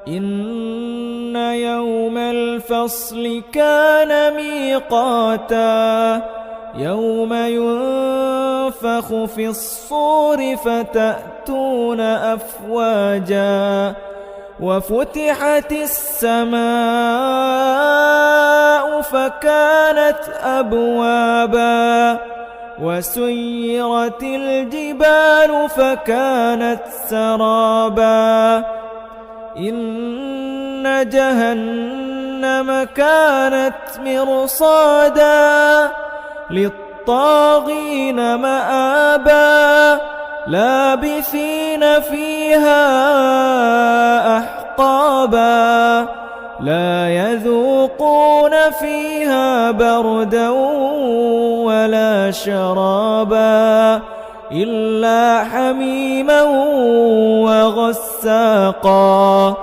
إن يوم الفصل كان ميقاتا يوم ينفخ في الصور فتأتون أفواجا وفتحت السماء فكانت أبوابا وسيرت الجبال فكانت سرابا إن جهنم كانت مرصادا للطاغين مآبا لابثين فيها أحقابا لا يذوقون فيها بردا ولا شرابا إلا حميما وغساقا